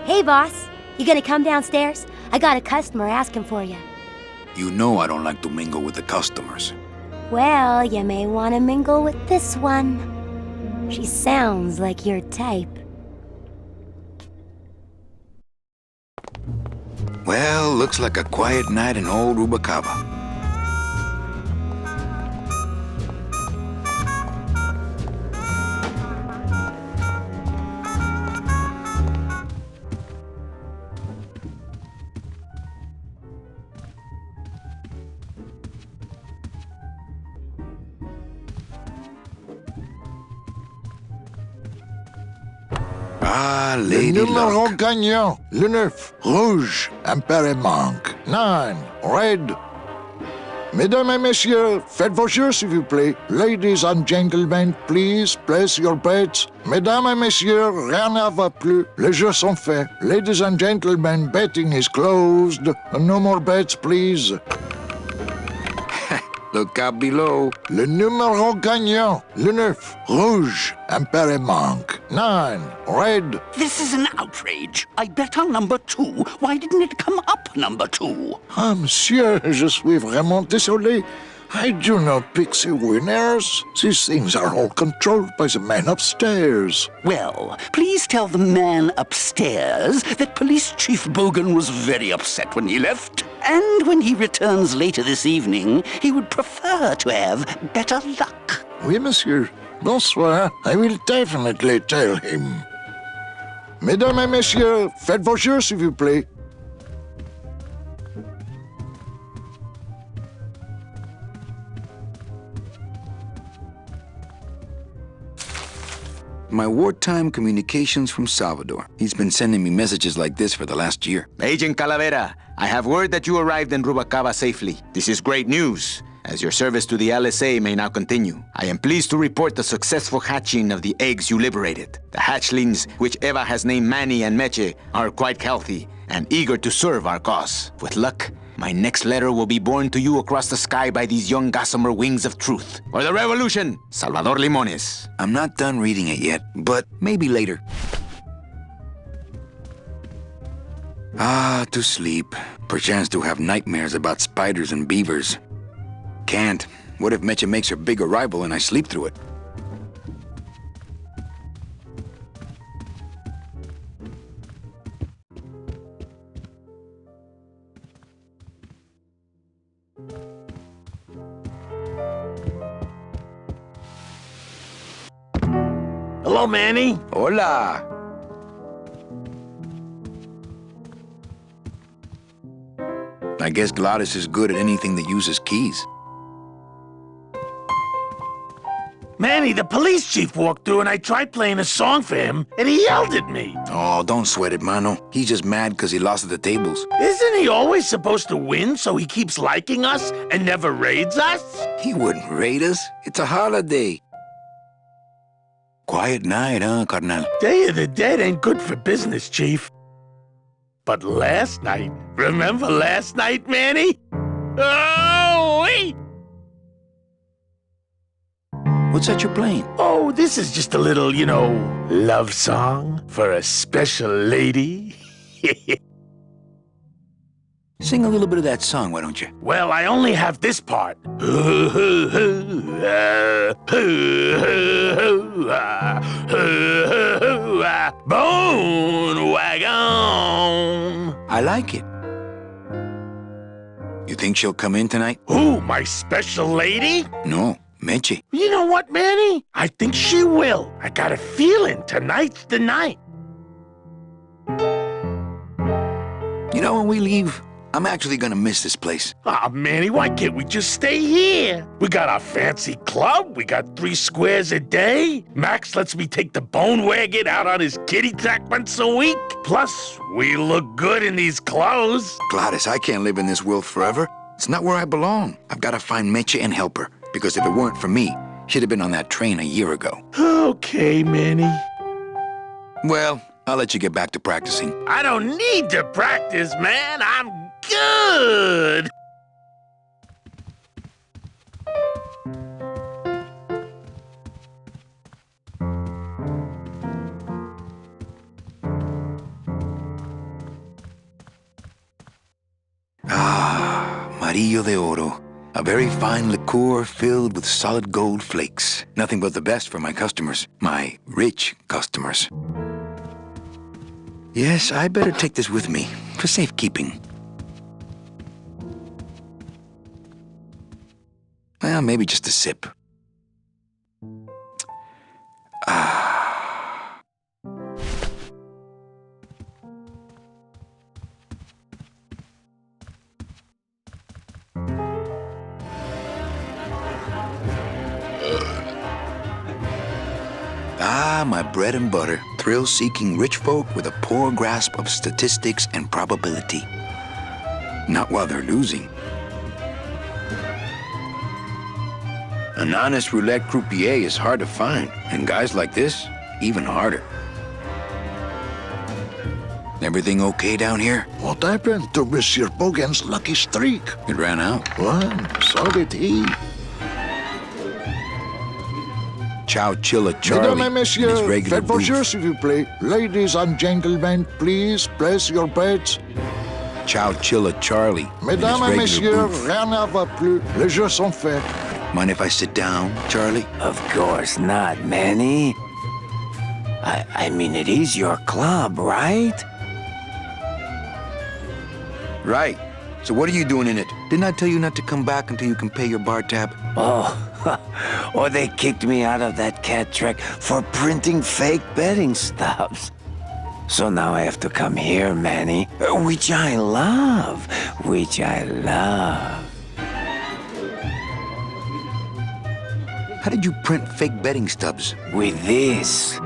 Hey, boss. You gonna come downstairs? I got a customer asking for you. You know I don't like to mingle with the customers. Well, you may want to mingle with this one. She sounds like your type. Well, looks like a quiet night in old Rubacava. Ah, Le Lady numéro Luck. gagnant, le 9, rouge, impair et manque. 9, red. Mesdames et messieurs, faites vos jeux s'il vous plaît. Ladies and gentlemen, please place your bets. Mesdames et messieurs, rien ne va plus. Les jeux sont faits. Ladies and gentlemen, betting is closed. No more bets, please. Look out below. Le numéro gagnant, le 9, rouge, impair et manque. 9, red. This is an outrage. I bet on number 2. Why didn't it come up number 2? Ah, monsieur, je suis vraiment désolé. I do not pick the winners. These things are all controlled by the man upstairs. Well, please tell the man upstairs that Police Chief Bogan was very upset when he left. And when he returns later this evening, he would prefer to have better luck. Oui, monsieur. Bonsoir. I will definitely tell him. Mesdames et messieurs, faites vos jeux, s'il vous plaît. My wartime communications from Salvador. He's been sending me messages like this for the last year. Agent Calavera, I have word that you arrived in Rubacava safely. This is great news, as your service to the LSA may now continue. I am pleased to report the successful hatching of the eggs you liberated. The hatchlings, which Eva has named Manny and Meche, are quite healthy and eager to serve our cause. With luck, my next letter will be borne to you across the sky by these young gossamer wings of truth. For the revolution, Salvador Limones. I'm not done reading it yet, but maybe later. Ah, to sleep. Perchance to have nightmares about spiders and beavers. Can't. What if Meche makes her big arrival and I sleep through it? Hello, Manny. Hola! I guess Gladys is good at anything that uses keys. Manny, the police chief walked through and I tried playing a song for him and he yelled at me. Oh, don't sweat it, Mano. He's just mad because he lost at the tables. Isn't he always supposed to win so he keeps liking us and never raids us? He wouldn't raid us. It's a holiday. Quiet night, huh, carnal? Day of the Dead ain't good for business, Chief. But last night, remember last night, Manny? Oh, wait! What's that you're playing? Oh, this is just a little, love song for a special lady. Sing a little bit of that song, why don't you? Well, I only have this part. Bone wagon. I like it. You think she'll come in tonight? Who, my special lady? No, Meche. You know what, Manny? I think she will. I got a feeling tonight's the night. You know, when we leave, I'm actually gonna miss this place. Aw, Manny, why can't we just stay here? We got our fancy club, we got 3 squares a day. Max lets me take the bone wagon out on his kitty track once a week. Plus, we look good in these clothes. Gladys, I can't live in this world forever. It's not where I belong. I've gotta find Meche and help her. Because if it weren't for me, she'd have been on that train a year ago. Okay, Manny. Well, I'll let you get back to practicing. I don't need to practice, man. I'm good. Amarillo de Oro. A very fine liqueur filled with solid gold flakes. Nothing but the best for my customers. My rich customers. Yes, I better take this with me for safekeeping. Well, maybe just a sip. My bread and butter. Thrill-seeking rich folk with a poor grasp of statistics and probability. Not while they're losing. An honest roulette croupier is hard to find, and guys like this, even harder. Everything okay down here? What happened to Monsieur Bogan's lucky streak? It ran out. Well, so did he. Chow Chilla Charlie Mesdames et in his messieurs, regular faites vos jeux, booth. s'il vous plaît. Ladies and gentlemen, please place your bets. Chow Chilla Charlie in his Mesdames et regular messieurs, booth. rien ne va plus. Les jeux sont faits. Mind if I sit down, Charlie? Of course not, Manny. I mean, it is your club, right? Right. So what are you doing in it? Didn't I tell you not to come back until you can pay your bar tab? Oh, or they kicked me out of that cat track for printing fake betting stubs. So now I have to come here, Manny, which I love. How did you print fake betting stubs? With this.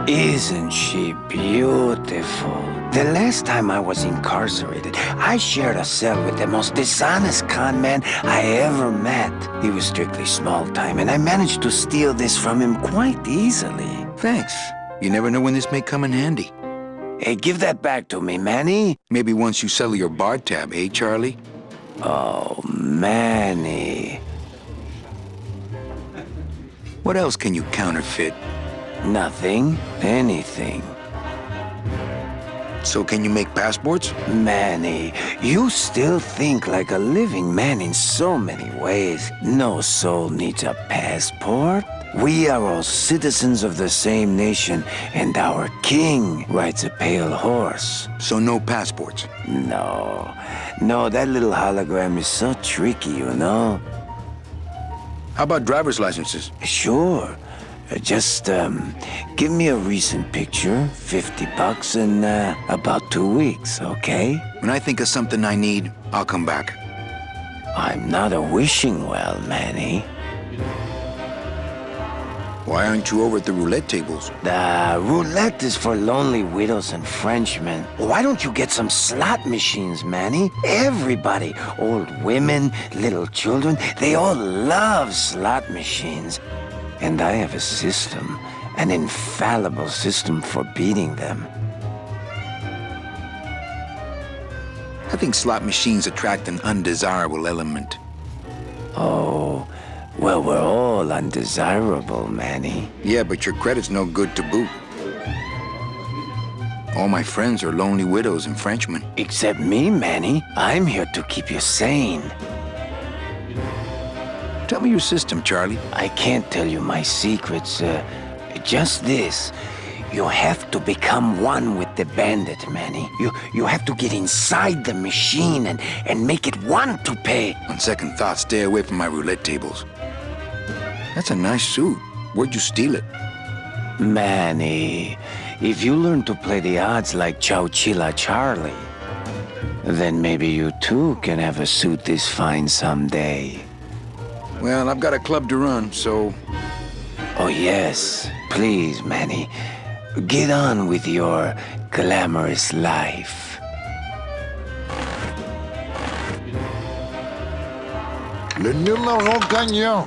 Isn't she beautiful? The last time I was incarcerated, I shared a cell with the most dishonest con man I ever met. He was strictly small time, and I managed to steal this from him quite easily. Thanks. You never know when this may come in handy. Hey, give that back to me, Manny. Maybe once you settle your bar tab, eh, Charlie? Oh, Manny. What else can you counterfeit? Nothing. Anything. So can you make passports? Manny, you still think like a living man in so many ways. No soul needs a passport. We are all citizens of the same nation, and our king rides a pale horse. So no passports? No, that little hologram is so tricky, you know? How about driver's licenses? Sure. Just, give me a recent picture, $50 in, about 2 weeks, okay? When I think of something I need, I'll come back. I'm not a wishing well, Manny. Why aren't you over at the roulette tables? The roulette is for lonely widows and Frenchmen. Why don't you get some slot machines, Manny? Everybody, old women, little children, they all love slot machines. And I have a system, an infallible system for beating them. I think slot machines attract an undesirable element. Oh, well, we're all undesirable, Manny. Yeah, but your credit's no good to boot. All my friends are lonely widows and Frenchmen. Except me, Manny. I'm here to keep you sane. Tell me your system, Charlie. I can't tell you my secrets, just this. You have to become one with the bandit, Manny. You have to get inside the machine and make it want to pay. On second thought, stay away from my roulette tables. That's a nice suit. Where'd you steal it? Manny, if you learn to play the odds like Chow Chilla Charlie, then maybe you too can have a suit this fine someday. Well, I've got a club to run, so... Oh yes, please, Manny. Get on with your glamorous life. Le numéro gagnant.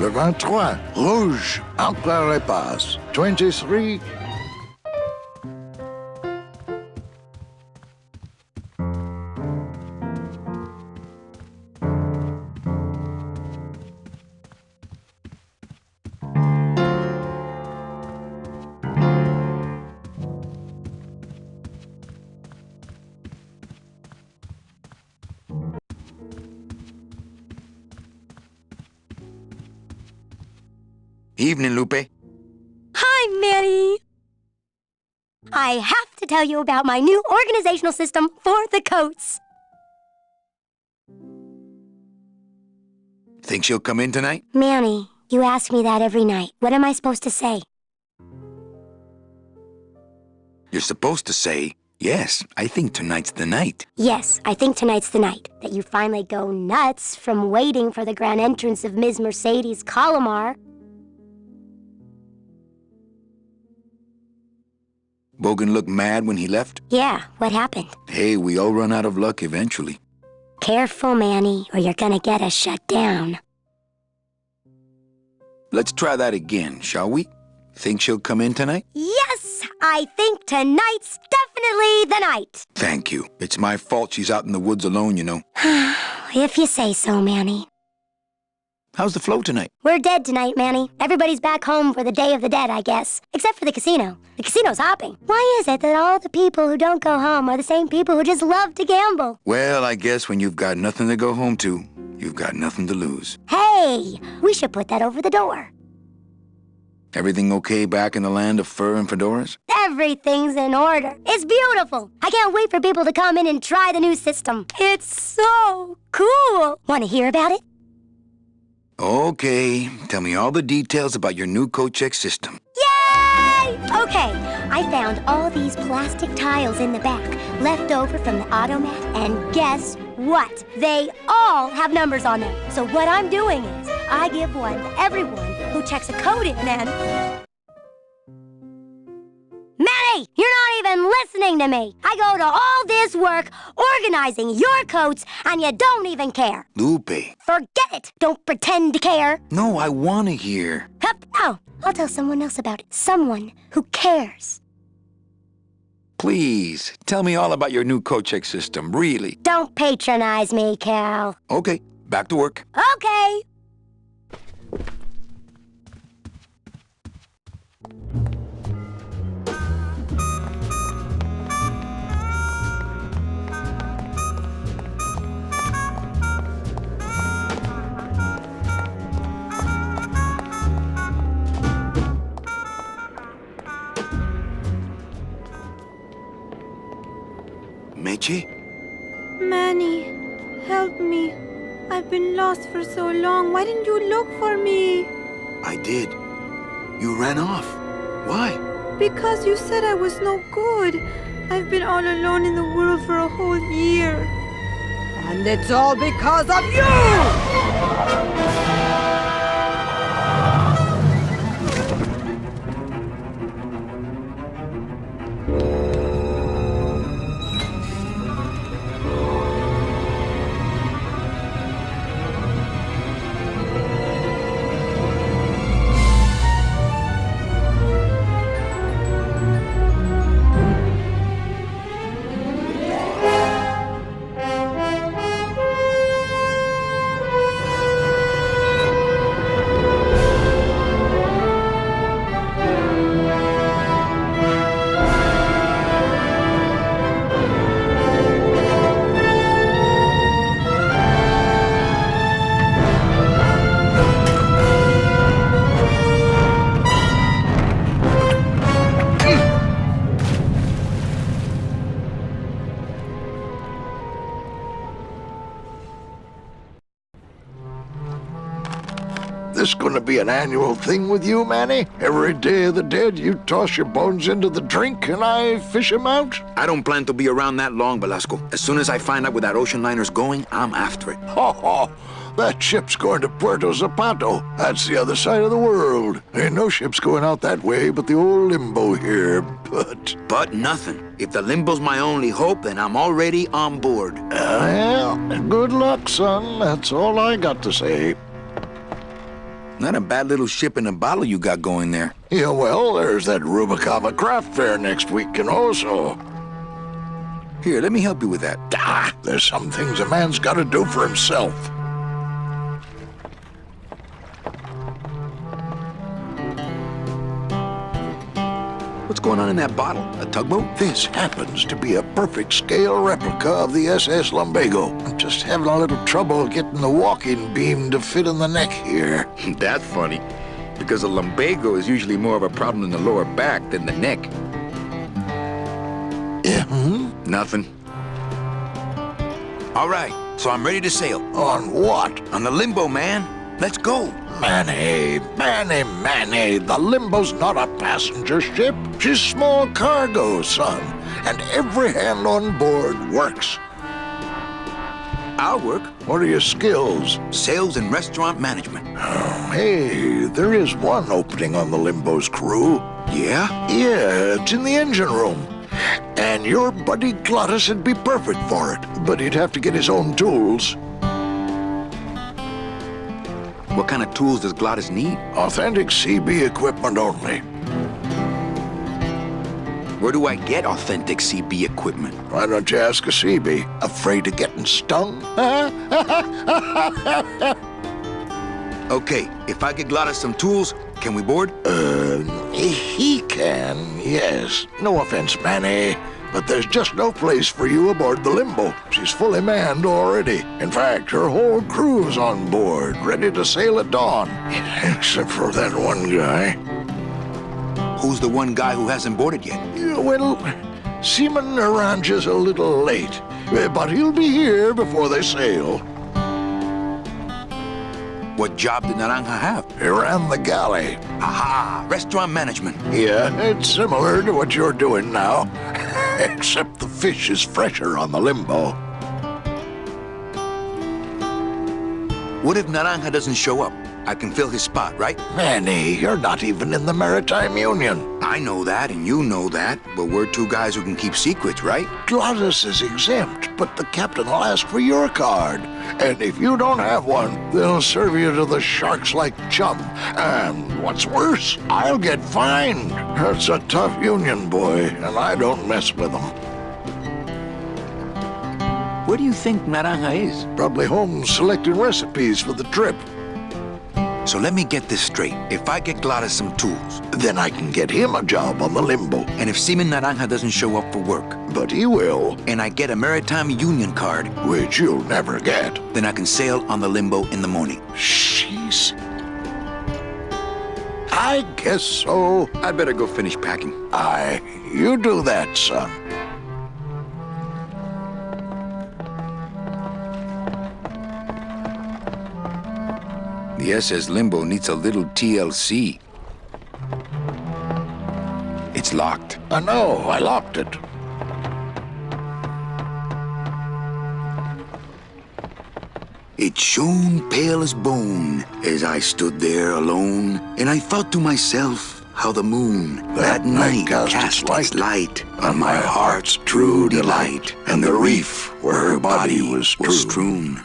Le 23, rouge, entre les passes. 23. Evening, Lupe. Hi, Manny. I have to tell you about my new organizational system for the coats. Think she'll come in tonight? Manny, you ask me that every night. What am I supposed to say? You're supposed to say, yes, I think tonight's the night. Yes, I think tonight's the night that you finally go nuts from waiting for the grand entrance of Ms. Mercedes Colomar. Bogan looked mad when he left? Yeah, what happened? Hey, we all run out of luck eventually. Careful, Manny, or you're gonna get us shut down. Let's try that again, shall we? Think she'll come in tonight? Yes, I think tonight's definitely the night. Thank you. It's my fault she's out in the woods alone, you know. If you say so, Manny. How's the flow tonight? We're dead tonight, Manny. Everybody's back home for the Day of the Dead, I guess. Except for the casino. The casino's hopping. Why is it that all the people who don't go home are the same people who just love to gamble? Well, I guess when you've got nothing to go home to, you've got nothing to lose. Hey, we should put that over the door. Everything okay back in the land of fur and fedoras? Everything's in order. It's beautiful. I can't wait for people to come in and try the new system. It's so cool. Want to hear about it? Okay, tell me all the details about your new coat check system. Yay! Okay, I found all these plastic tiles in the back, left over from the automat, and guess what? They all have numbers on them. So what I'm doing is, I give one to everyone who checks a code in and... Manny, you're not even listening to me. I go to all this work organizing your coats, and you don't even care. Lupe. Forget it. Don't pretend to care. No, I want to hear. Hup, no, I'll tell someone else about it. Someone who cares. Please, tell me all about your new coat check system, really. Don't patronize me, Cal. Okay, back to work. Okay. Meche? Manny, help me. I've been lost for so long. Why didn't you look for me? I did. You ran off. Why? Because you said I was no good. I've been all alone in the world for a whole year. And it's all because of you! This gonna be an annual thing with you, Manny? Every Day of the Dead, you toss your bones into the drink and I fish 'em out? I don't plan to be around that long, Velasco. As soon as I find out where that ocean liner's going, I'm after it. Ho ho! That ship's going to Puerto Zapato. That's the other side of the world. Ain't no ships going out that way but the old limbo here, but... But nothing. If the limbo's my only hope, then I'm already on board. Well, good luck, son. That's all I got to say. Not a bad little ship in a bottle you got going there. Yeah, well, there's that Rubicava craft fair next week, and also... Here, let me help you with that. There's some things a man's got to do for himself. What's going on in that bottle? A tugboat? This happens to be a perfect scale replica of the SS Lumbago. I'm just having a little trouble getting the walking beam to fit in the neck here. That's funny. because a lumbago is usually more of a problem in the lower back than the neck. Nothing. All right, so I'm ready to sail. On what? On the Limbo, man. Let's go. Manny, the Limbo's not a passenger ship. She's small cargo, son. And every hand on board works. I'll work. What are your skills? Sales and restaurant management. Oh, hey, there is one opening on the Limbo's crew. Yeah? Yeah, it's in the engine room. And your buddy Glottis would be perfect for it, but he'd have to get his own tools. What kind of tools does Glottis need? Authentic CB equipment only. Where do I get authentic CB equipment? Why don't you ask a CB? Afraid of getting stung? Okay, if I get Glottis some tools, can we board? He can, yes. No offense, Manny, but there's just no place for you aboard the Limbo. She's fully manned already. In fact, her whole crew's on board, ready to sail at dawn. Except for that one guy. Who's the one guy who hasn't boarded yet? Yeah, well, Seaman Naranja's a little late, but he'll be here before they sail. What job did Naranja have? He ran the galley. Aha! Restaurant management. Yeah, it's similar to what you're doing now, except the fish is fresher on the Limbo. What if Naranja doesn't show up? I can fill his spot, right? Manny, you're not even in the Maritime Union. I know that, and you know that, but we're two guys who can keep secrets, right? Glottis is exempt, but the captain will ask for your card. And if you don't have one, they'll serve you to the sharks like chum. And what's worse, I'll get fined. That's a tough union, boy, and I don't mess with them. Where do you think Naranja is? Probably home selecting recipes for the trip. So let me get this straight. If I get Glottis some tools, Then I can get him a job on the Limbo. and if Seaman Naranja doesn't show up for work, But he will, and I get a Maritime Union card, which you'll never get. then I can sail on the Limbo in the morning. Jeez. I guess so. I'd better go finish packing. Aye, you do that, son. The SS Limbo needs a little TLC. It's locked. I know, I locked it. It shone pale as bone as I stood there alone, and I thought to myself how the moon that night cast its light on my heart's true delight, and the reef where her body was strewn.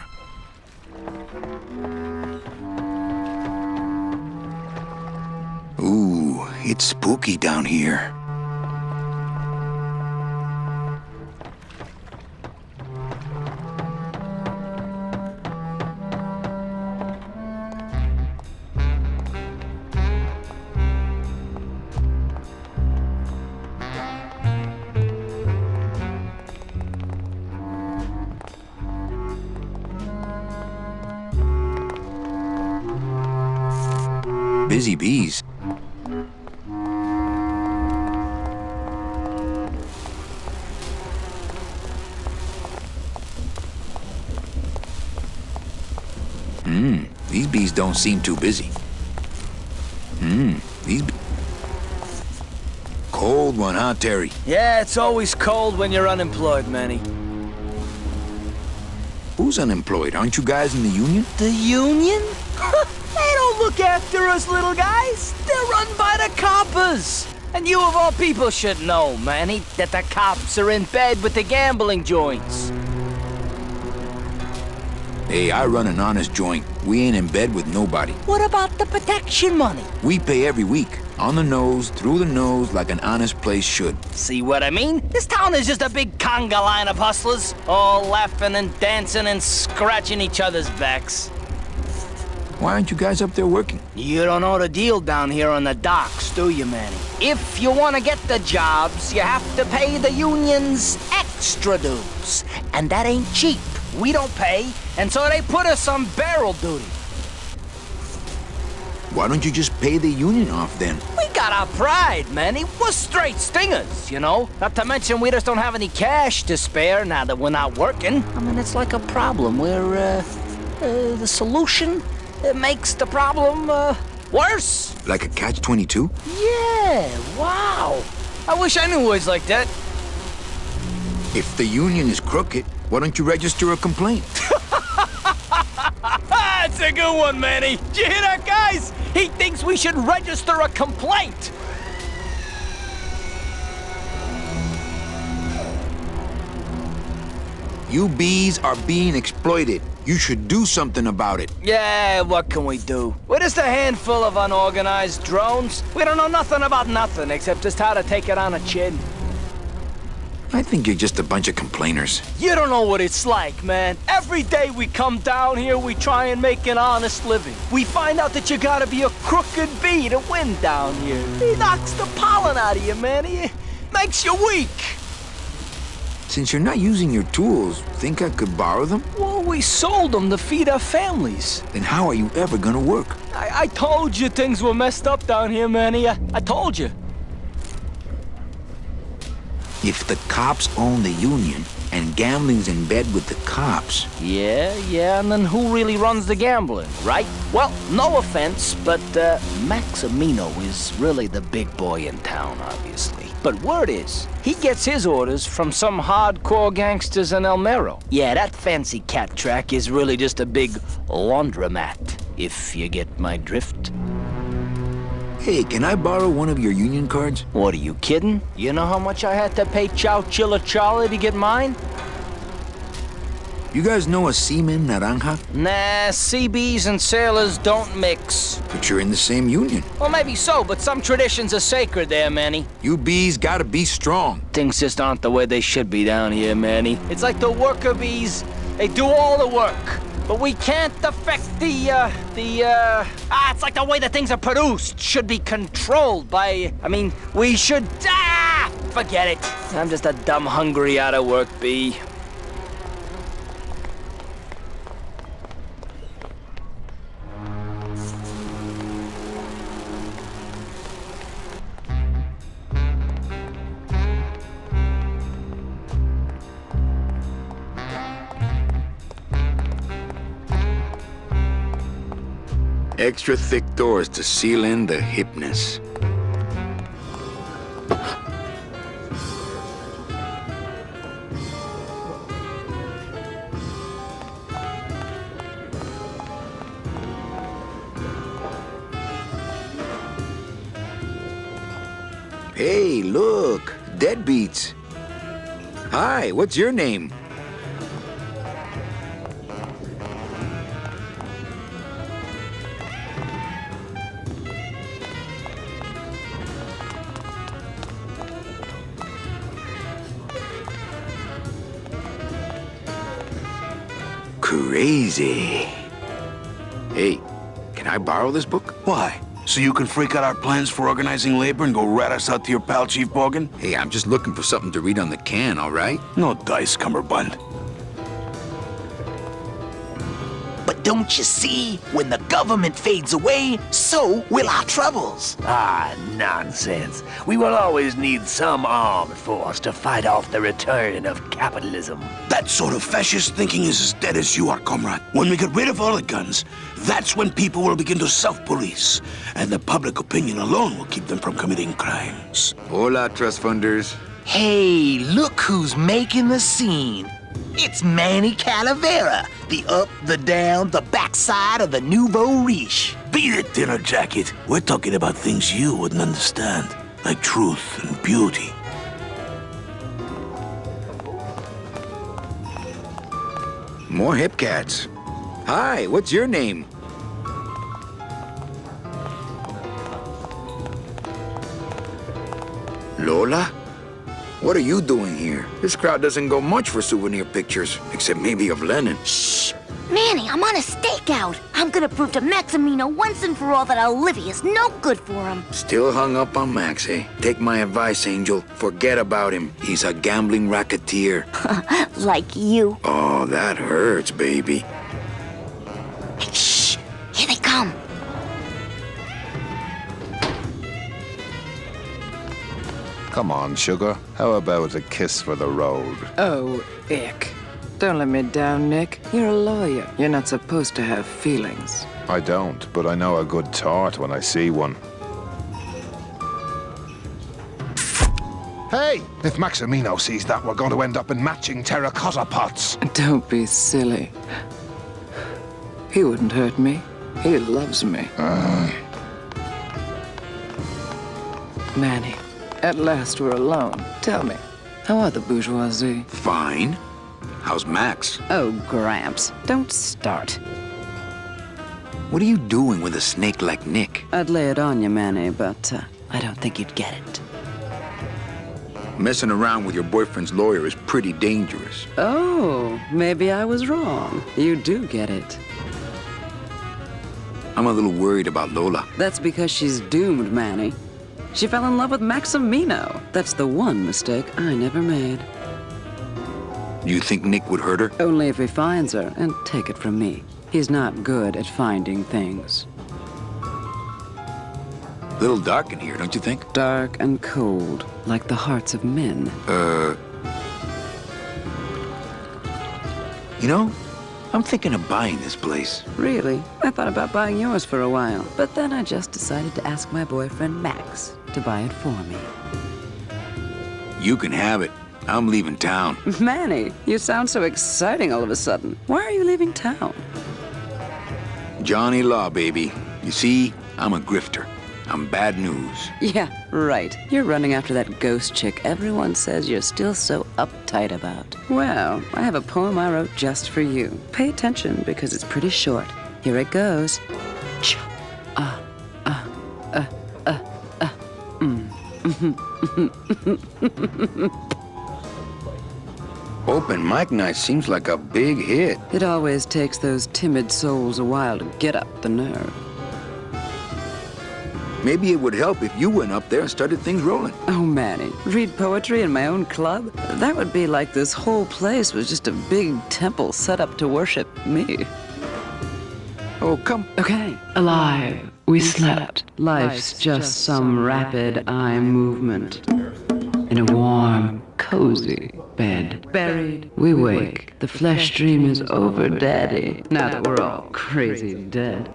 Ooh, it's spooky down here. Busy bees. These bees don't seem too busy. These cold one, huh, Terry? Yeah, it's always cold when you're unemployed, Manny. Who's unemployed? Aren't you guys in the union? The union? They don't look after us little guys. They're run by the coppers. And you of all people should know, Manny, that the cops are in bed with the gambling joints. Hey, I run an honest joint. We ain't in bed with nobody. What about the protection money? We pay every week. On the nose, through the nose, like an honest place should. See what I mean? This town is just a big conga line of hustlers, all laughing and dancing and scratching each other's backs. Why aren't you guys up there working? You don't know the deal down here on the docks, do you, Manny? If you want to get the jobs, you have to pay the unions extra dues. And that ain't cheap. We don't pay, and so they put us on barrel duty. Why don't you just pay the union off then? We got our pride, Manny. We're straight stingers, you know? Not to mention we just don't have any cash to spare now that we're not working. I mean, it's like a problem where, the solution makes the problem, worse. Like a catch-22? Yeah, wow. I wish I knew words like that. If the union is crooked, why don't you register a complaint? That's a good one, Manny. Did you hear that, guys? He thinks we should register a complaint. You bees are being exploited. You should do something about it. Yeah, what can we do? We're just a handful of unorganized drones. We don't know nothing about nothing except just how to take it on the chin. I think you're just a bunch of complainers. You don't know what it's like, man. Every day we come down here, we try and make an honest living. We find out that you gotta be a crooked bee to win down here. He knocks the pollen out of you, man. He makes you weak. Since you're not using your tools, think I could borrow them? Well, we sold them to feed our families. Then how are you ever gonna work? I told you things were messed up down here, Manny. I told you. If the cops own the union and gambling's in bed with the cops... Yeah, and then who really runs the gambling, right? Well, no offense, but Maximino is really the big boy in town, obviously. But word is, he gets his orders from some hardcore gangsters in El Mero. Yeah, that fancy cat track is really just a big laundromat, if you get my drift. Hey, can I borrow one of your union cards? What, are you kidding? You know how much I had to pay Chow Chilla Charlie to get mine? You guys know a seaman naranja? Nah, CBs and sailors don't mix. But you're in the same union. Well, maybe so, but some traditions are sacred there, Manny. You bees gotta be strong. Things just aren't the way they should be down here, Manny. It's like the worker bees. They do all the work. But we can't affect it's like the way that things are produced should be controlled by, we should, forget it. I'm just a dumb, hungry, out-of-work bee. Extra thick doors to seal in the hipness. Hey, look, deadbeats. Hi, what's your name? Crazy. Hey, can I borrow this book? Why? So you can freak out our plans for organizing labor and go rat us out to your pal, Chief Bogan? Hey, I'm just looking for something to read on the can, all right? No dice, Cummerbund. But don't you see? When the government fades away, so will our troubles. Ah, nonsense. We will always need some armed force to fight off the return of capitalism. That sort of fascist thinking is as dead as you are, comrade. When we get rid of all the guns, that's when people will begin to self-police, and the public opinion alone will keep them from committing crimes. Hola, trust funders. Hey, look who's making the scene. It's Manny Calavera, the up, the down, the backside of the nouveau riche. Beat it, dinner jacket. We're talking about things you wouldn't understand, like truth and beauty. More hip cats. Hi, what's your name? Lola? What are you doing here? This crowd doesn't go much for souvenir pictures, except maybe of Lenin. Shh! Manny, I'm on a stakeout. I'm gonna prove to Maximino once and for all that Olivia's no good for him. Still hung up on Max, eh? Take my advice, Angel. Forget about him. He's a gambling racketeer. Like you. Oh, that hurts, baby. Shh! Here they come. Come on, sugar. How about a kiss for the road? Oh, ick. Don't let me down, Nick. You're a lawyer. You're not supposed to have feelings. I don't, but I know a good tart when I see one. Hey! If Maximino sees that, we're going to end up in matching terracotta pots. Don't be silly. He wouldn't hurt me. He loves me. Manny, at last we're alone. Tell me, how are the bourgeoisie? Fine. How's Max? Oh, Gramps, don't start. What are you doing with a snake like Nick? I'd lay it on you, Manny, but I don't think you'd get it. Messing around with your boyfriend's lawyer is pretty dangerous. Oh, maybe I was wrong. You do get it. I'm a little worried about Lola. That's because she's doomed, Manny. She fell in love with Maximino. That's the one mistake I never made. You think Nick would hurt her? Only if he finds her, and take it from me. He's not good at finding things. A little dark in here, don't you think? Dark and cold, like the hearts of men. You know, I'm thinking of buying this place. Really? I thought about buying yours for a while, but then I just decided to ask my boyfriend Max to buy it for me. You can have it. I'm leaving town. Manny, you sound so exciting all of a sudden. Why are you leaving town? Johnny Law, baby. You see, I'm a grifter. I'm bad news. Yeah, right. You're running after that ghost chick everyone says you're still so uptight about. Well, I have a poem I wrote just for you. Pay attention because it's pretty short. Here it goes. Open mic night seems like a big hit. It always takes those timid souls a while to get up the nerve. Maybe it would help if you went up there and started things rolling. Oh, Manny, read poetry in my own club? That would be like this whole place was just a big temple set up to worship me. Oh, come. Okay. Alive, we slept. Life's just some rapid eye movement. In a warm, cozy bed. Buried, we wake. The flesh dream is over, Daddy. Now that we're all crazy dead.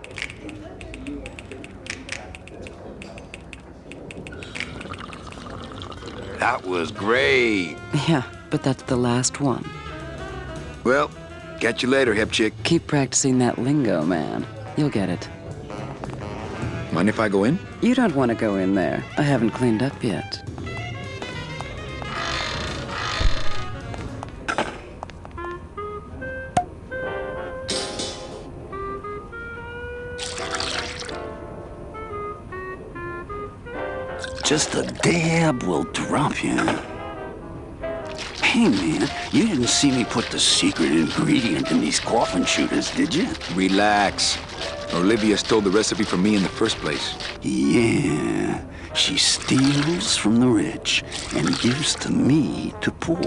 That was great. Yeah, but that's the last one. Well, catch you later, hip chick. Keep practicing that lingo, man. You'll get it. Mind if I go in? You don't want to go in there. I haven't cleaned up yet. Just a dab will drop you. Hey, man, you didn't see me put the secret ingredient in these coffin shooters, did you? Relax. Olivia stole the recipe from me in the first place. Yeah, she steals from the rich and gives to me to poor.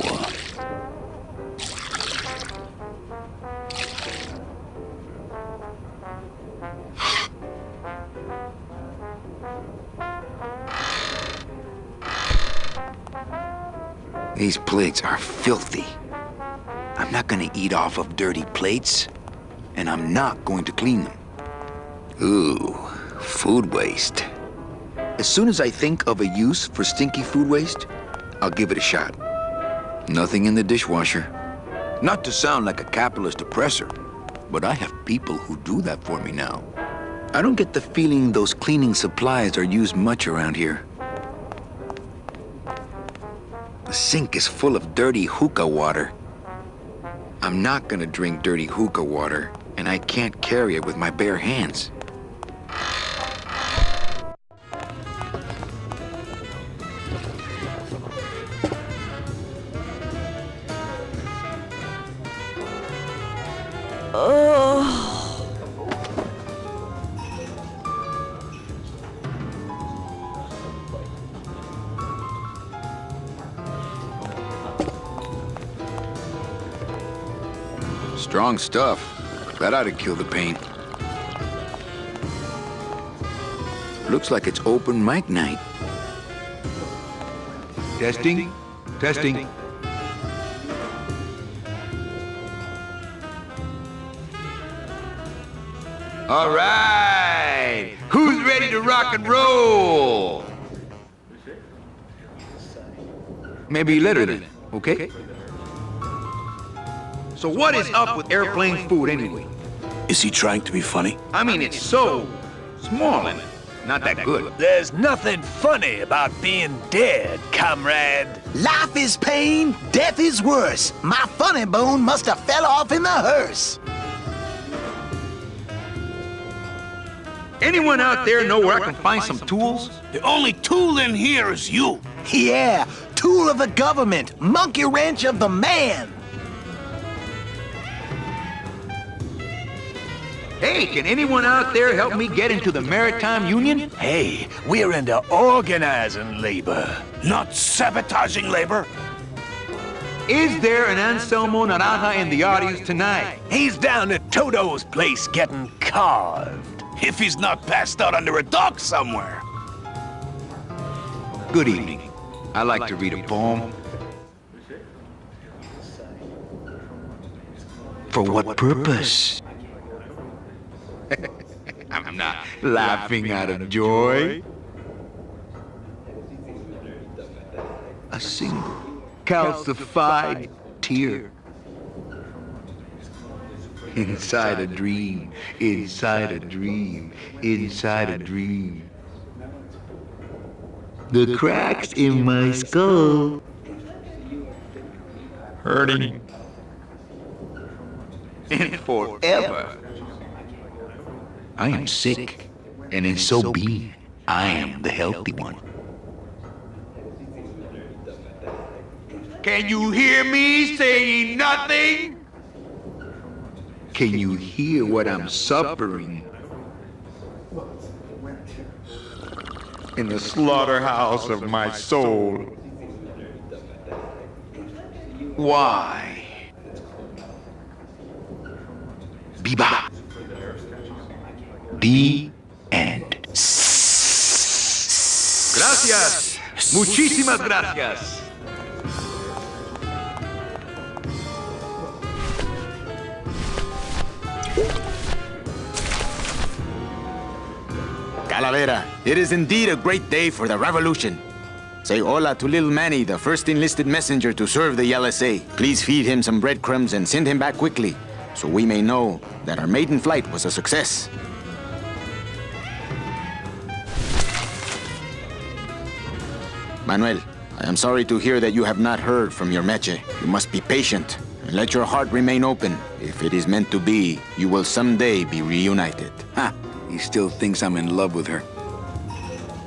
These plates are filthy. I'm not gonna eat off of dirty plates, and I'm not going to clean them. Ooh, food waste. As soon as I think of a use for stinky food waste, I'll give it a shot. Nothing in the dishwasher. Not to sound like a capitalist oppressor, but I have people who do that for me now. I don't get the feeling those cleaning supplies are used much around here. The sink is full of dirty hookah water. I'm not gonna drink dirty hookah water, and I can't carry it with my bare hands. Strong stuff. That ought to kill the pain. Looks like it's open mic night. Testing. Testing. All right. Who's ready to rock and roll? Maybe later then, okay? So what is up with airplane food anyway? Is he trying to be funny? I mean, it's so small and not that good. There's nothing funny about being dead, comrade. Life is pain, death is worse. My funny bone must have fell off in the hearse. Anyone out there know where I can find some tools? The only tool in here is you. Yeah, tool of the government, monkey wrench of the man. Hey, can anyone out there help me get into the Maritime Union? Hey, we're into organizing labor. Not sabotaging labor. Is there an Anselmo Naranja in the audience tonight? He's down at Toto's place getting carved. If he's not passed out under a dock somewhere. Good evening. I like to read a poem. For what purpose? I'm not laughing out of joy. A single calcified tear. Inside a dream, inside a dream, inside a dream. The cracks in my skull hurting. And forever. I am sick, and in so being, I am the healthy one. Can you hear me saying nothing? Can you hear what I'm suffering? In the slaughterhouse of my soul. Why? Biba. The end. Gracias. Muchísimas gracias. Calavera, it is indeed a great day for the revolution. Say hola to little Manny, the first enlisted messenger to serve the LSA. Please feed him some breadcrumbs and send him back quickly, so we may know that our maiden flight was a success. Manuel, I am sorry to hear that you have not heard from your Meche. You must be patient and let your heart remain open. If it is meant to be, you will someday be reunited. Ha! He still thinks I'm in love with her.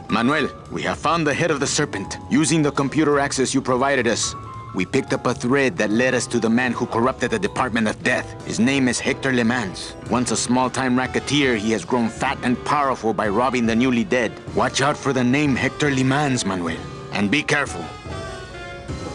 Manuel, we have found the head of the serpent. Using the computer access you provided us, we picked up a thread that led us to the man who corrupted the Department of Death. His name is Hector Le Mans. Once a small-time racketeer, he has grown fat and powerful by robbing the newly dead. Watch out for the name Hector Le Mans, Manuel. And be careful.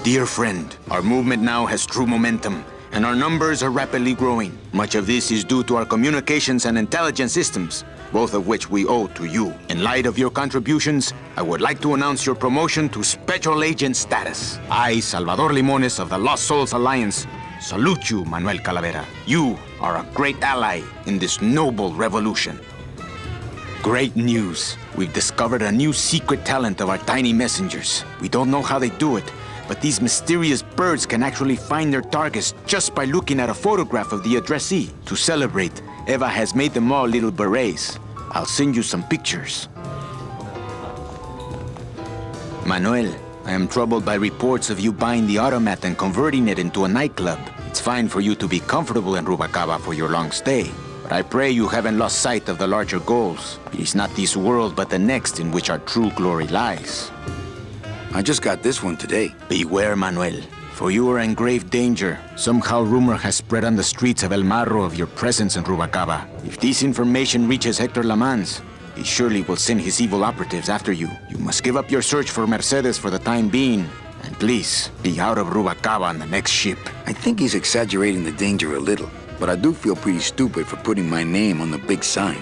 Dear friend, our movement now has true momentum, and our numbers are rapidly growing. Much of this is due to our communications and intelligence systems, both of which we owe to you. In light of your contributions, I would like to announce your promotion to Special Agent status. I, Salvador Limones of the Lost Souls Alliance, salute you, Manuel Calavera. You are a great ally in this noble revolution. Great news. We've discovered a new secret talent of our tiny messengers. We don't know how they do it, but these mysterious birds can actually find their targets just by looking at a photograph of the addressee. To celebrate, Eva has made them all little berets. I'll send you some pictures. Manuel, I am troubled by reports of you buying the automat and converting it into a nightclub. It's fine for you to be comfortable in Rubacava for your long stay, but I pray you haven't lost sight of the larger goals. It is not this world, but the next in which our true glory lies. I just got this one today. Beware, Manuel, for you are in grave danger. Somehow rumor has spread on the streets of El Marro of your presence in Rubacava. If this information reaches Hector Le Mans, he surely will send his evil operatives after you. You must give up your search for Mercedes for the time being, and please, be out of Rubacava on the next ship. I think he's exaggerating the danger a little, but I do feel pretty stupid for putting my name on the big sign.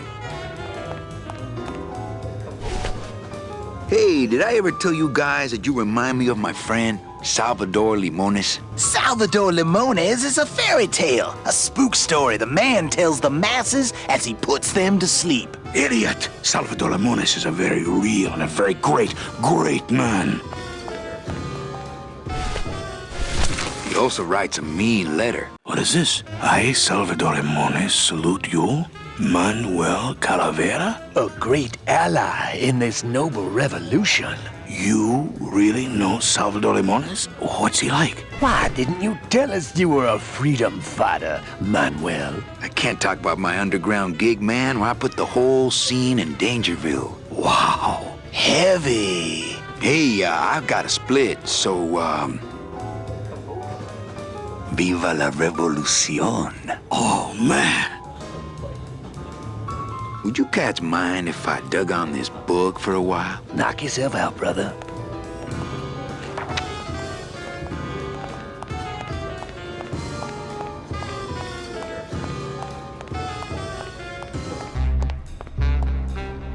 Hey, did I ever tell you guys that you remind me of my friend, Salvador Limones? Salvador Limones is a fairy tale, a spook story the man tells the masses as he puts them to sleep. Idiot! Salvador Limones is a very real and a very great man. He also writes a mean letter. What is this? I, Salvador Limones, salute you, Manuel Calavera? A great ally in this noble revolution. You really know Salvador Limones? What's he like? Why didn't you tell us you were a freedom fighter, Manuel? I can't talk about my underground gig, man, where I put the whole scene in Dangerville. Wow, heavy. Hey, I've got a split, so, Viva la revolucion. Oh, man. Would you cats mind if I dug on this book for a while? Knock yourself out, brother.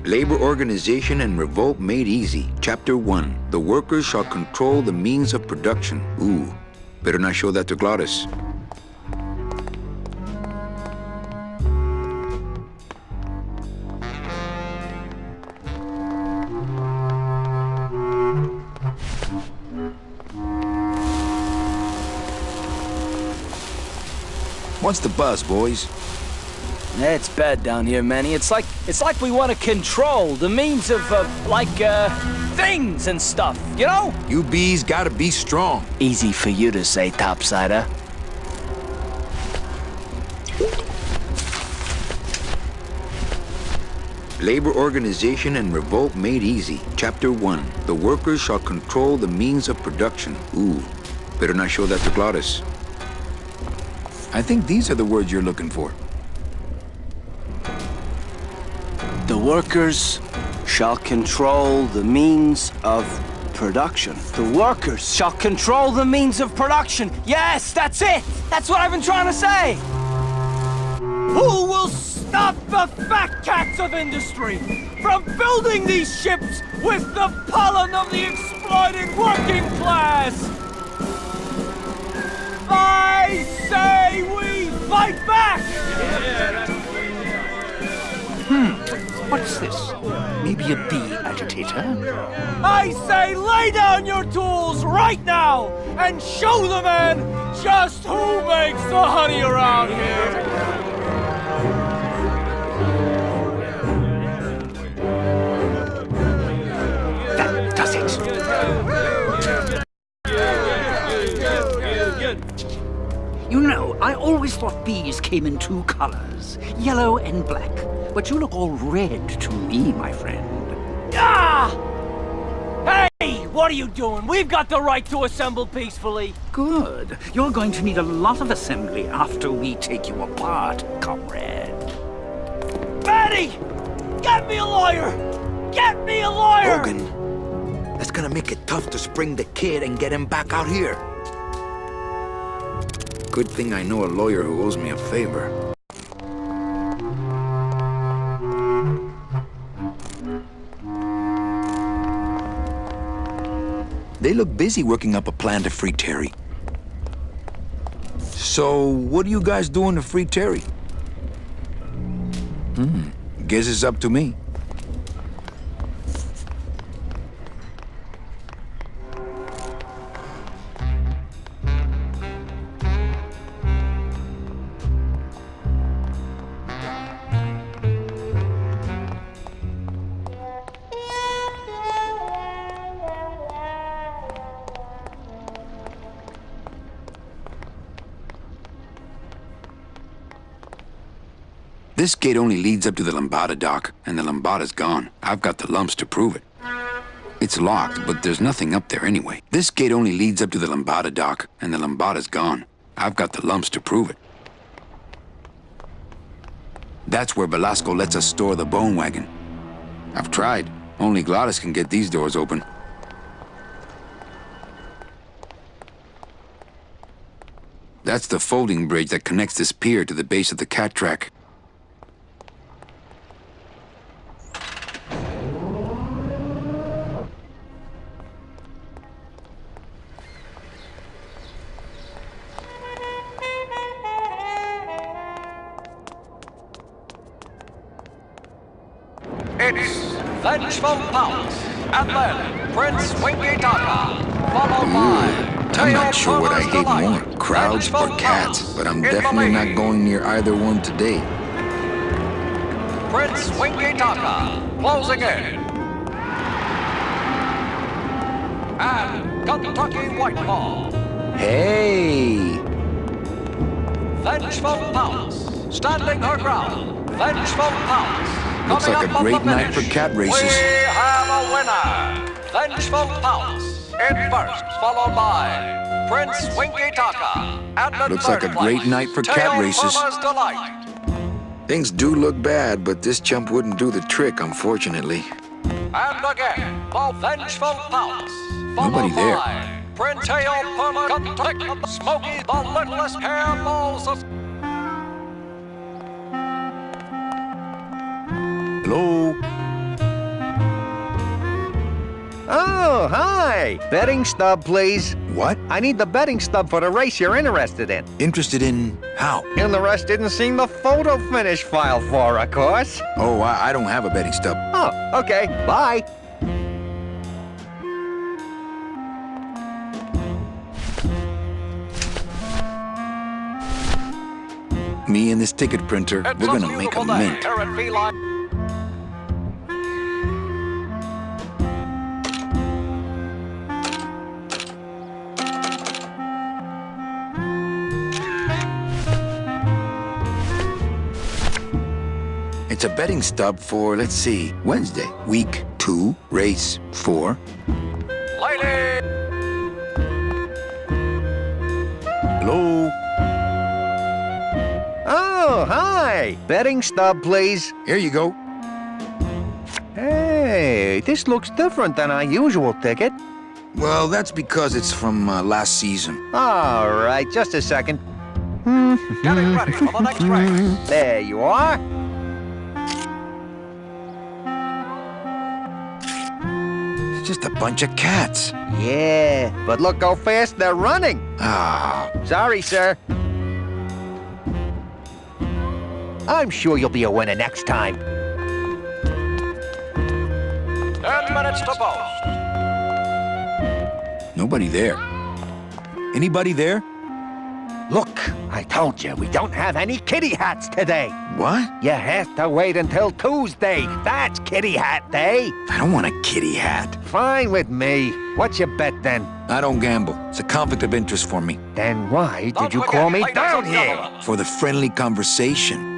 Labor Organization and Revolt Made Easy. Chapter 1. The workers shall control the means of production. Ooh, better not show that to Glottis. What's the buzz, boys? It's bad down here, Manny. It's like we want to control the means of, things and stuff, you know? You bees gotta be strong. Easy for you to say, topsider. Labor Organization and Revolt Made Easy. Chapter 1. The workers shall control the means of production. Ooh, better not show that to Glottis. I think these are the words you're looking for. The workers shall control the means of production. The workers shall control the means of production. Yes, that's it! That's what I've been trying to say! Who will stop the fat cats of industry from building these ships with the pollen of the exploited working class? I say we fight back! What's this? Maybe a bee agitator? I say lay down your tools right now and show the men just who makes the honey around here! That does it. You know, I always thought bees came in two colors, yellow and black. But you look all red to me, my friend. Ah! Hey, what are you doing? We've got the right to assemble peacefully. Good. You're going to need a lot of assembly after we take you apart, comrade. Manny! Get me a lawyer! Get me a lawyer! Logan, that's gonna make it tough to spring the kid and get him back out here. Good thing I know a lawyer who owes me a favor. They look busy working up a plan to free Terry. So, what are you guys doing to free Terry? Guess it's up to me. This gate only leads up to the Lambada dock, and the Lambada's gone. I've got the lumps to prove it. It's locked, but there's nothing up there anyway. This gate only leads up to the Lambada dock, and the Lambada's gone. I've got the lumps to prove it. That's where Velasco lets us store the bone wagon. I've tried. Only Glottis can get these doors open. That's the folding bridge that connects this pier to the base of the cat track. Vengeful Pounce, and then Prince Winky Taka, followed by... I'm not sure what I hate more, crowds or cats, but I'm definitely not going near either one today. Prince Winky Taka, closing in. And Kentucky Whitefall. Hey! Vengeful Pounce, standing her ground. Vengeful Pounce. Looks like a great night for cat races. We have a winner. Vengeful Pounce in first, followed by Prince Winky Taka. And in Looks like a great night for cat races. Delight. Things do look bad, but this chump wouldn't do the trick, unfortunately. And again, the Vengeful Pounce. Nobody there. Prince Hail Puma Kentucky, Smokey, the littlest hairballs of... Hello? Oh, hi! Betting stub, please. What? I need the betting stub for the race you're interested in. Interested in how? Interested in seeing the photo finish file for, of course. Oh, I don't have a betting stub. Oh, okay. Bye. Me and this ticket printer, we're gonna make a mint. It's a betting stub for, let's see, Wednesday. Week 2, race 4. Lady! Hello? Oh, hi! Betting stub, please. Here you go. Hey, this looks different than our usual ticket. Well, that's because it's from last season. All right, just a second. Getting ready for the next race. There you are. It's just a bunch of cats. Yeah, but look how fast they're running. Ah. Sorry, sir. I'm sure you'll be a winner next time. 10 minutes to post. Nobody there. Anybody there? Look, I told you, we don't have any kitty hats today. What? You have to wait until Tuesday. That's kitty hat day. I don't want a kitty hat. Fine with me. What's your bet then? I don't gamble. It's a conflict of interest for me. Then why did you call me down here? For the friendly conversation.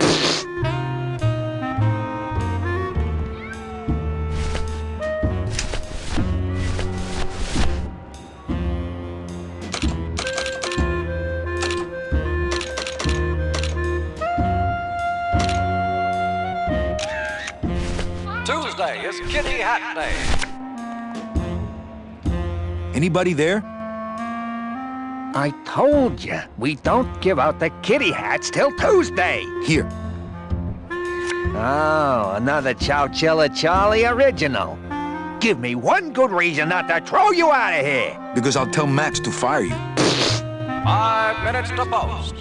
Tuesday is Kitty Hat Day. Anybody there? I told you, we don't give out the kitty hats till Tuesday. Here. Oh, another Chowchilla Charlie original. Give me one good reason not to throw you out of here. Because I'll tell Max to fire you. 5 minutes to post.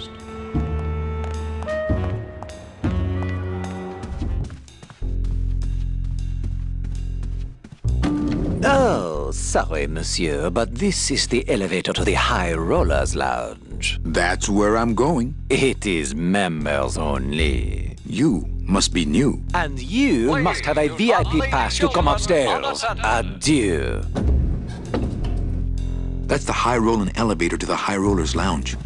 Oh, sorry, monsieur, but this is the elevator to the High Rollers Lounge. That's where I'm going. It is members only. You must be new. And you must have a VIP pass to come upstairs. Adieu. That's the high rolling elevator to the High Rollers Lounge.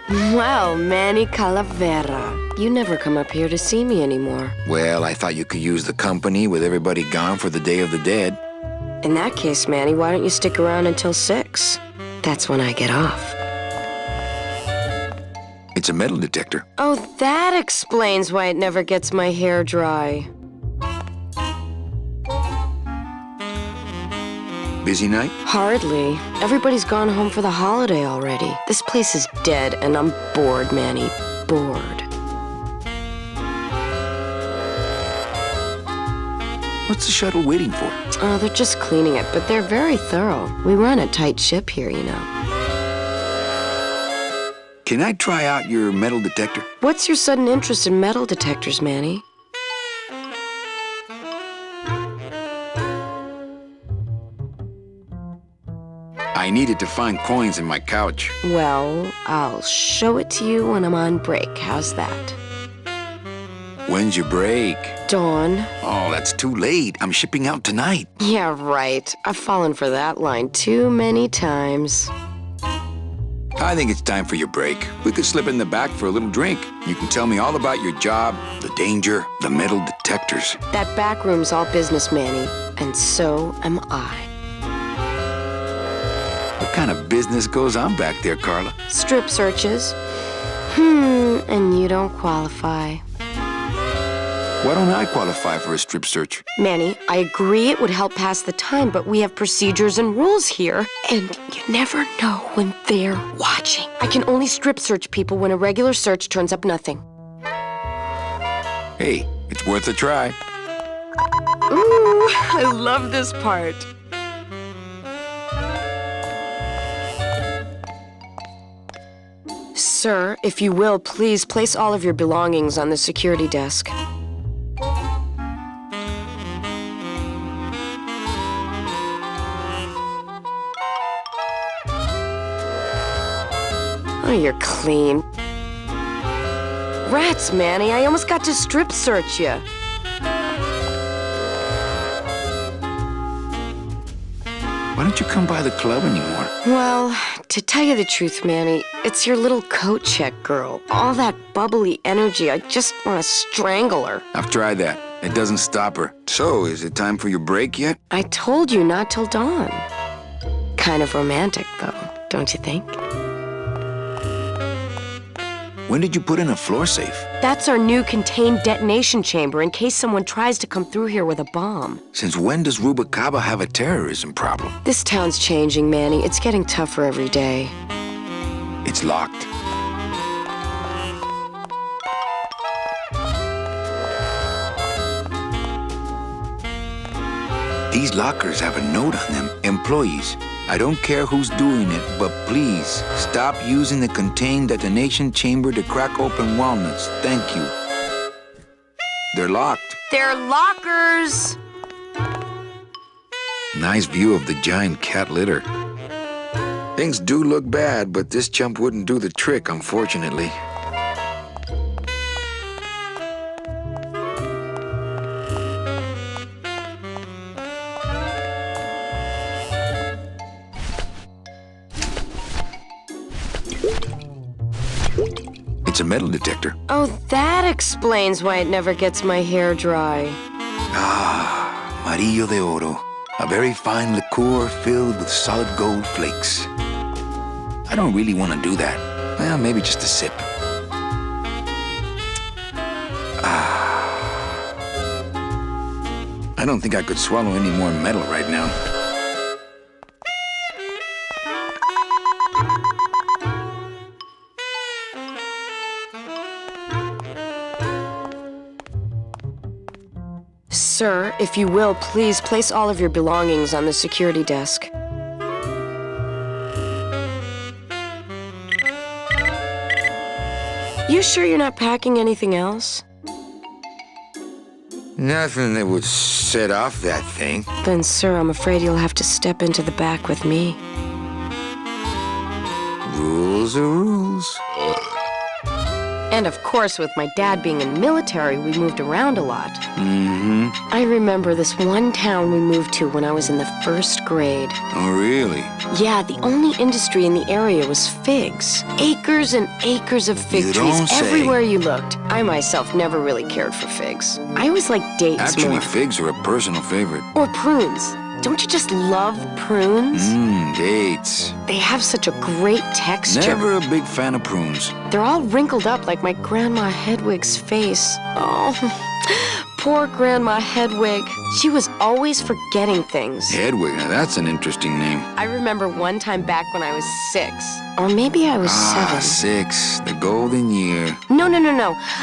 Well, Manny Calavera, you never come up here to see me anymore. Well, I thought you could use the company with everybody gone for the Day of the Dead. In that case, Manny, why don't you stick around until 6? That's when I get off. It's a metal detector. Oh, that explains why it never gets my hair dry. Busy night? Hardly. Everybody's gone home for the holiday already. This place is dead, and I'm bored, Manny. Bored. What's the shuttle waiting for? Oh, they're just cleaning it, but they're very thorough. We run a tight ship here, you know. Can I try out your metal detector? What's your sudden interest in metal detectors, Manny? I needed to find coins in my couch. Well, I'll show it to you when I'm on break. How's that? When's your break? Dawn. Oh, that's too late. I'm shipping out tonight. Yeah, right. I've fallen for that line too many times. I think it's time for your break. We could slip in the back for a little drink. You can tell me all about your job, the danger, the metal detectors. That back room's all business, Manny. And so am I. What kind of business goes on back there, Carla? Strip searches. And you don't qualify. Why don't I qualify for a strip search? Manny, I agree it would help pass the time, but we have procedures and rules here, and you never know when they're watching. I can only strip search people when a regular search turns up nothing. Hey, it's worth a try. Ooh, I love this part. Sir, if you will, please place all of your belongings on the security desk. Oh, you're clean. Rats, Manny, I almost got to strip search you. Why don't you come by the club anymore? Well, to tell you the truth, Manny, it's your little coat check girl. All that bubbly energy, I just want to strangle her. I've tried that. It doesn't stop her. So, is it time for your break yet? I told you not till dawn. Kind of romantic, though, don't you think? When did you put in a floor safe? That's our new contained detonation chamber in case someone tries to come through here with a bomb. Since when does Rubacaba have a terrorism problem? This town's changing, Manny. It's getting tougher every day. It's locked. These lockers have a note on them. Employees, I don't care who's doing it, but please stop using the contained detonation chamber to crack open walnuts. Thank you. They're locked. They're lockers! Nice view of the giant cat litter. Things do look bad, but this chump wouldn't do the trick, unfortunately. It's a metal detector. Oh, that explains why it never gets my hair dry. Ah, Amarillo de Oro. A very fine liqueur filled with solid gold flakes. I don't really want to do that. Well, maybe just a sip. I don't think I could swallow any more metal right now. Sir, if you will, please place all of your belongings on the security desk. You sure you're not packing anything else? Nothing that would set off that thing. Then, sir, I'm afraid you'll have to step into the back with me. Rules are rules. And of course, with my dad being in the military, we moved around a lot. Mm-hmm. I remember this one town we moved to when I was in the 1st grade. Oh, really? Yeah, the only industry in the area was figs. Acres and acres of fig trees everywhere you looked. I myself never really cared for figs. I always liked dates Actually, more. figs are a personal favorite. Or prunes. Don't you just love prunes? Dates. They have such a great texture. Never a big fan of prunes. They're all wrinkled up like my grandma Hedwig's face. Oh, Poor Grandma Hedwig. She was always forgetting things. Hedwig, now that's an interesting name. I remember one time back when I was 6. Or maybe I was 7. 6. The golden year. No.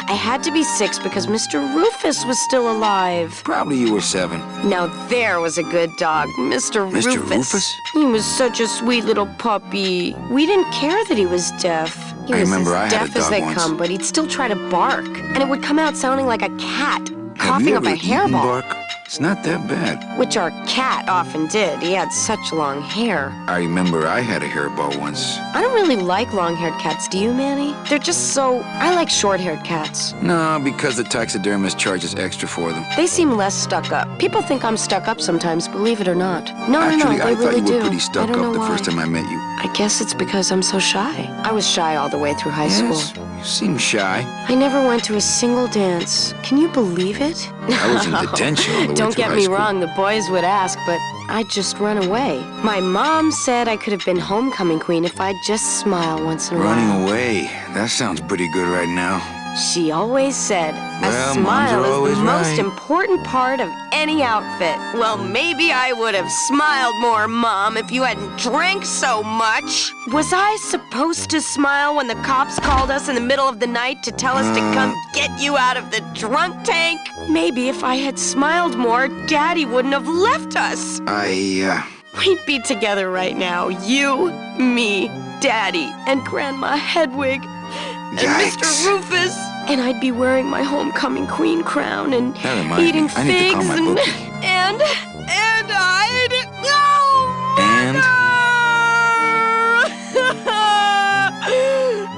I had to be 6 because Mr. Rufus was still alive. Probably you were 7. Now there was a good dog, Mr. Mr. Rufus. Rufus? He was such a sweet little puppy. We didn't care that he was deaf. He I was remember I as had a deaf as dog they once. come, but he'd still try to bark. And it would come out sounding like a cat, Have coughing you up ever a eaten hairball. bark? It's not that bad. Which our cat often did. He had such long hair. I remember I had a hairball once. I don't really like long-haired cats, do you, Manny? They're just so... I like short-haired cats. No, because the taxidermist charges extra for them. They seem less stuck up. People think I'm stuck up sometimes, believe it or not. No, Actually, they I thought really you were do. pretty stuck I don't up know the first why. time I met you. I guess it's because I'm so shy. I was shy all the way through high school. You seem shy. I never went to a single dance. Can you believe it? I was in detention all the way Don't through get high me school. wrong, the boys would ask, but I'd just run away. My mom said I could have been homecoming queen if I'd just smile once in a while. Running away. That sounds pretty good right now. She always said, Well, a smile moms are is always the most right. important part of any outfit. Well, maybe I would have smiled more, Mom, if you hadn't drank so much. Was I supposed to smile when the cops called us in the middle of the night to tell us to come get you out of the drunk tank? Maybe if I had smiled more, Daddy wouldn't have left us. We'd be together right now. You, me, Daddy, and Grandma Hedwig. And Mr. Rufus. And I'd be wearing my homecoming queen crown and That reminds eating me. I need to call figs my and bookie. and I'd And?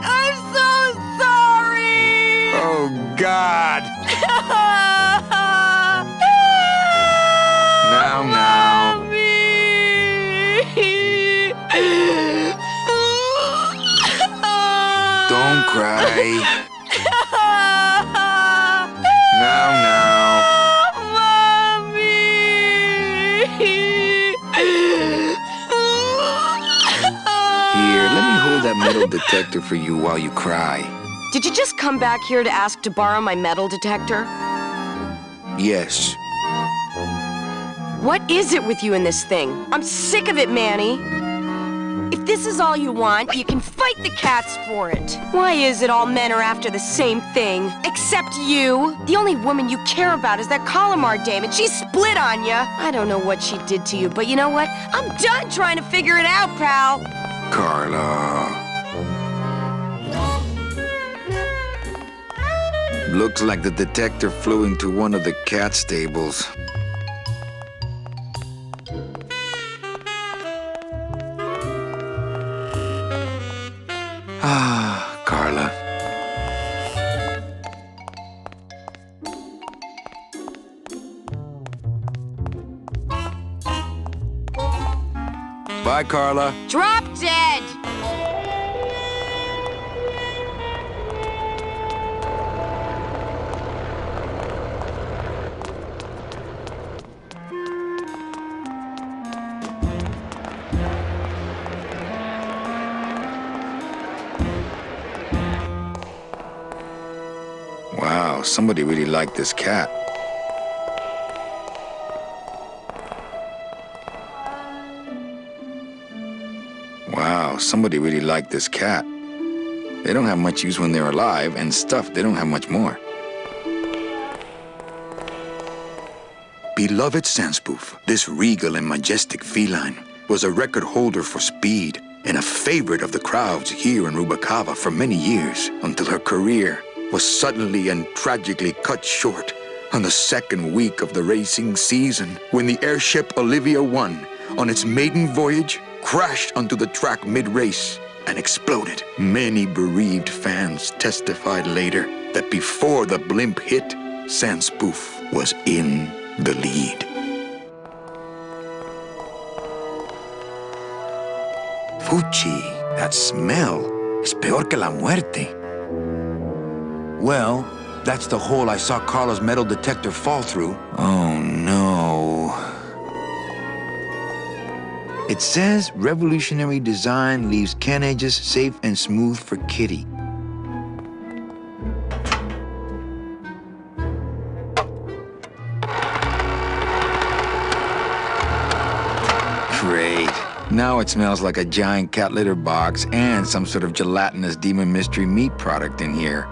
I'm so sorry. Oh, God. Now. Don't cry. Now. Here, let me hold that metal detector for you while you cry. Did you just come back here to ask to borrow my metal detector? Yes. What is it with you in this thing? I'm sick of it, Manny. If this is all you want, you can fight the cats for it. Why is it all men are after the same thing? Except you. The only woman you care about is that Colomar dame, and she split on you. I don't know what she did to you, but you know what? I'm done trying to figure it out, pal. Carla. Looks like the detector flew into one of the cat stables. Ah, Carla. Bye, Carla. Drop dead. Wow, somebody really liked this cat. Wow, somebody really liked this cat. They don't have much use when they're alive, and stuff, they don't have much more. Beloved Sandspoof, this regal and majestic feline was a record holder for speed and a favorite of the crowds here in Rubalcaba for many years, until her career was suddenly and tragically cut short on the second week of the racing season, when the airship Olivia 1, on its maiden voyage, crashed onto the track mid-race and exploded. Many bereaved fans testified later that before the blimp hit, Sandspoof was in the lead. Fuchi, that smell is peor que la muerte. Well, that's the hole I saw Carla's metal detector fall through. Oh, no. It says revolutionary design leaves can edges safe and smooth for Kitty. Now it smells like a giant cat litter box and some sort of gelatinous demon mystery meat product in here.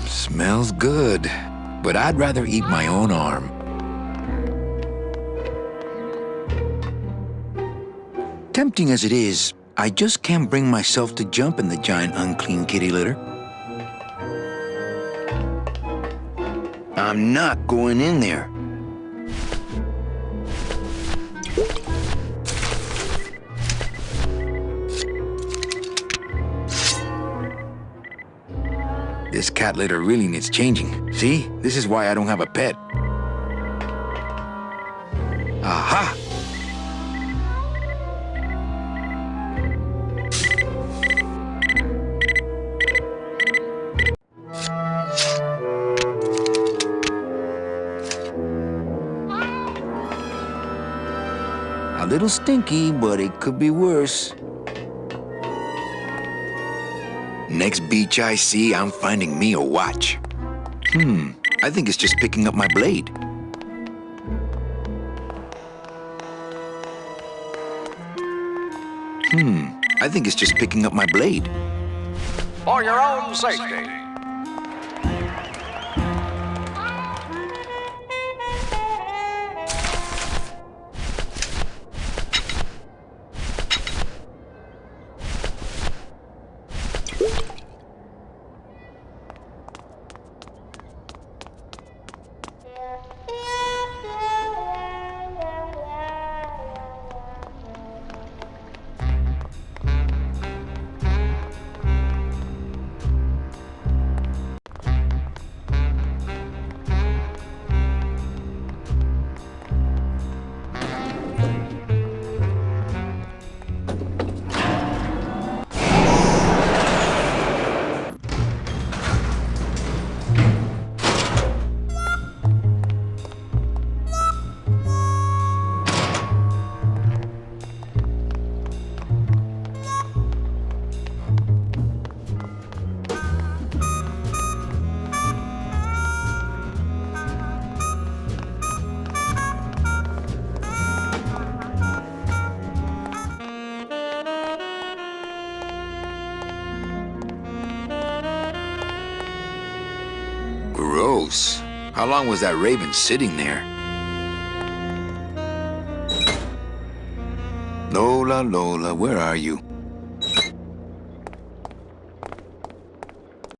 Smells good. But I'd rather eat my own arm. Tempting as it is, I just can't bring myself to jump in the giant unclean kitty litter. I'm not going in there. This cat litter really needs changing. See? This is why I don't have a pet. Aha! A little stinky, but it could be worse. Next beach I see, I'm finding me a watch. I think it's just picking up my blade. I think it's just picking up my blade. For your own safety. Gross. How long was that raven sitting there? Lola, Lola, where are you?